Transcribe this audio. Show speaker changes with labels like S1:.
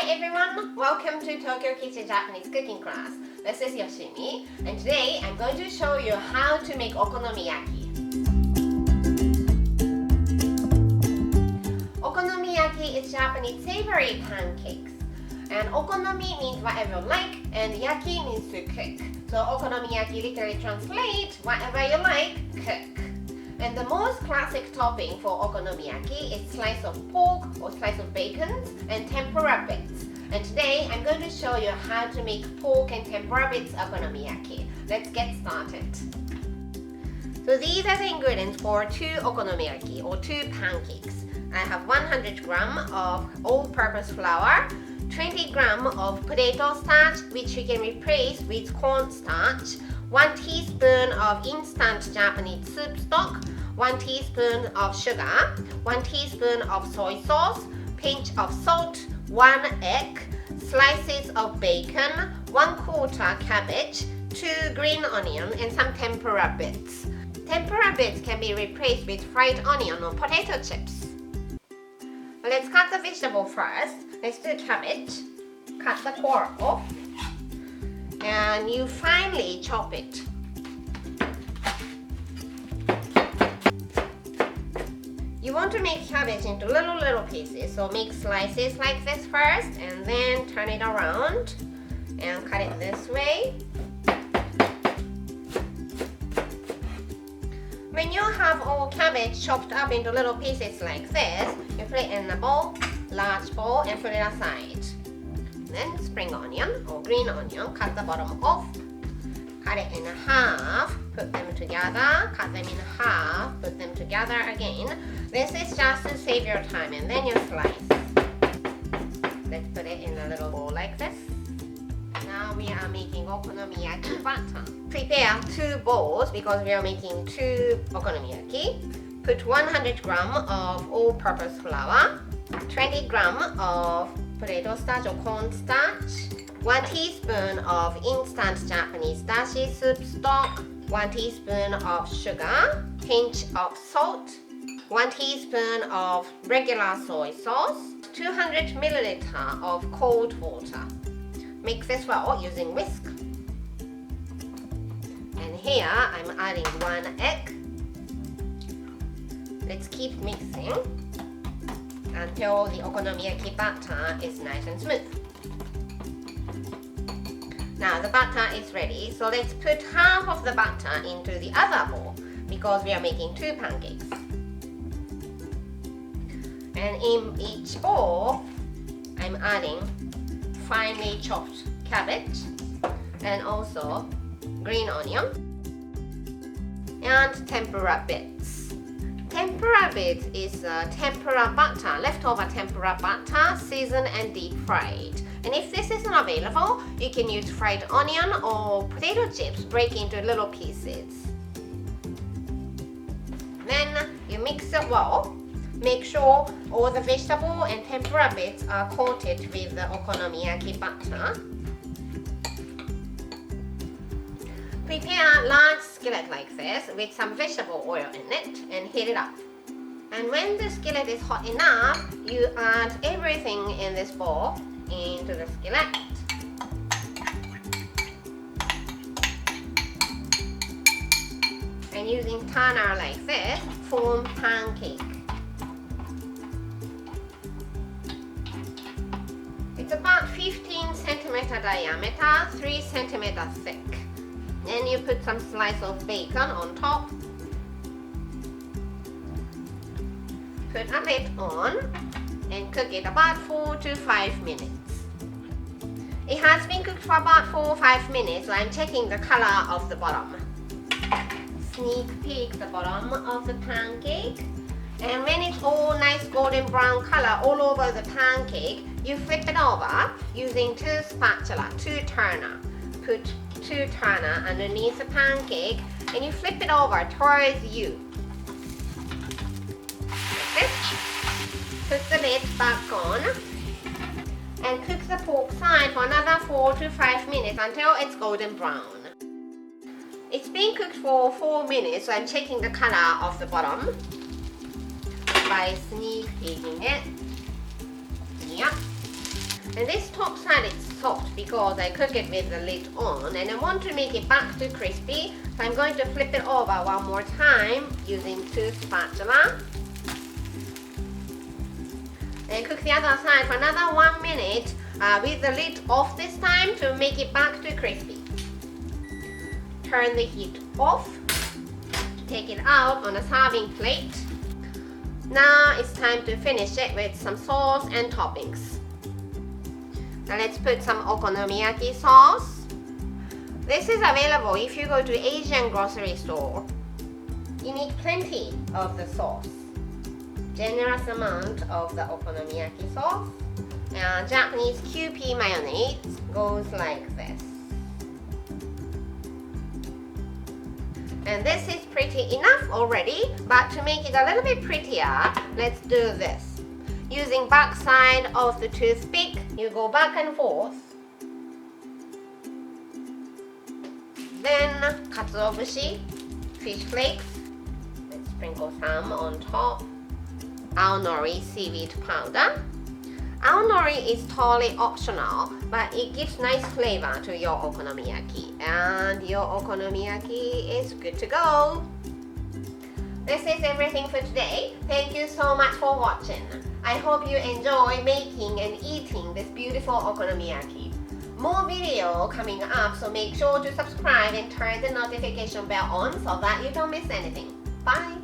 S1: everyone, welcome to Tokyo Kitchen Japanese cooking class. This is Yoshimi, and today I'm going to show you how to make okonomiyaki. Okonomiyaki is Japanese savory pancakes. And okonomi means whatever you like, and yaki means to cook. So okonomiyaki literally translates whatever you like, cook. And the most classic topping for okonomiyaki is slice of pork or slice of bacon and tempura bits. And today I'm going to show you how to make pork and tempura bits okonomiyaki. Let's get started. So these are the ingredients for 2 okonomiyaki or 2 pancakes. I have 100 gram of all-purpose flour, 20 gram of potato starch, which you can replace with cornstarch, 1 teaspoon of instant Japanese soup stock, 1 teaspoon of sugar, 1 teaspoon of soy sauce, pinch of salt, 1 egg, slices of bacon, 1/4 cabbage, 2 green onion, and some tempura bits. Tempura bits can be replaced with fried onion or potato chips. Let's cut the vegetable first. Let's do cabbage. Cut the core off. And you finely chop it. You want to make cabbage into little pieces, so make slices like this first and then turn it around and cut it this way. When you have all cabbage chopped up into little pieces like this, you put it in a bowl, large bowl, and put it aside. Then spring onion or green onion, cut the bottom off, cut it in half, put them together, cut them in half, put them together again. This is just to save your time, and then you slice. Let's put it in a little bowl like this. Now we are making okonomiyaki batter. Prepare 2 bowls because we are making 2 okonomiyaki. Put 100 gram of all-purpose flour, 20 gram of potato starch or cornstarch, 1 teaspoon of instant Japanese dashi soup stock, 1 teaspoon of sugar, pinch of salt, 1 teaspoon of regular soy sauce, 200 milliliter of cold water. Mix this well using whisk. And here I'm adding 1 egg. Let's keep mixing until the okonomiyaki batter is nice and smooth. Now the batter is ready, so let's put half of the batter into the other bowl because we are making 2 pancakes. And in each bowl, I'm adding finely chopped cabbage and also green onion and tempura bits. Tempura bits is tempura batter, leftover tempura batter, seasoned and deep fried. And if this isn't available, you can use fried onion or potato chips, break into little pieces. Then you mix it well. Make sure all the vegetable and tempura bits are coated with the okonomiyaki batter. Prepare a large skillet like this with some vegetable oil in it and heat it up. And when the skillet is hot enough, you add everything in this bowl into the skillet. And using turner like this, form pancake. It's about 15 centimeter diameter, 3 centimeter thick. Then you put some slice of bacon on top. Put a lid on and cook it about 4 to 5 minutes. It has been cooked for about 4 or 5 minutes, so I'm checking the color of the bottom. Sneak peek the bottom of the pancake. And when it's all nice golden brown color all over the pancake, you flip it over using 2 spatula, 2 turner. Put 2 turner underneath the pancake and you flip it over towards you. Like this. Put the lid back on and cook the pork side for another 4 to 5 minutes until it's golden brown. It's been cooked for 4 minutes, so I'm checking the color of the bottom by sneak peeking it. Yep. And this top side is soft because I cook it with the lid on, and I want to make it back to crispy, so I'm going to flip it over one more time using 2 spatula. And cook the other side for another 1 minute with the lid off this time to make it back to crispy. Turn the heat off. Take it out on a serving plate. Now it's time to finish it with some sauce and toppings. Now let's put some okonomiyaki sauce. This is available if you go to Asian grocery store. You need plenty of the sauce. Generous amount of the okonomiyaki sauce. And Japanese Kewpie mayonnaise goes like this. And this is pretty enough already, but to make it a little bit prettier, let's do this. Using back side of the toothpick, you go back and forth. Then katsuobushi, fish flakes. Let's sprinkle some on top. Aonori seaweed powder. Aonori is totally optional, but it gives nice flavor to your okonomiyaki, and your okonomiyaki is good to go. This is everything for today. Thank you so much for watching. I hope you enjoy making and eating this beautiful okonomiyaki. More video coming up, so make sure to subscribe and turn the notification bell on so that you don't miss anything. Bye!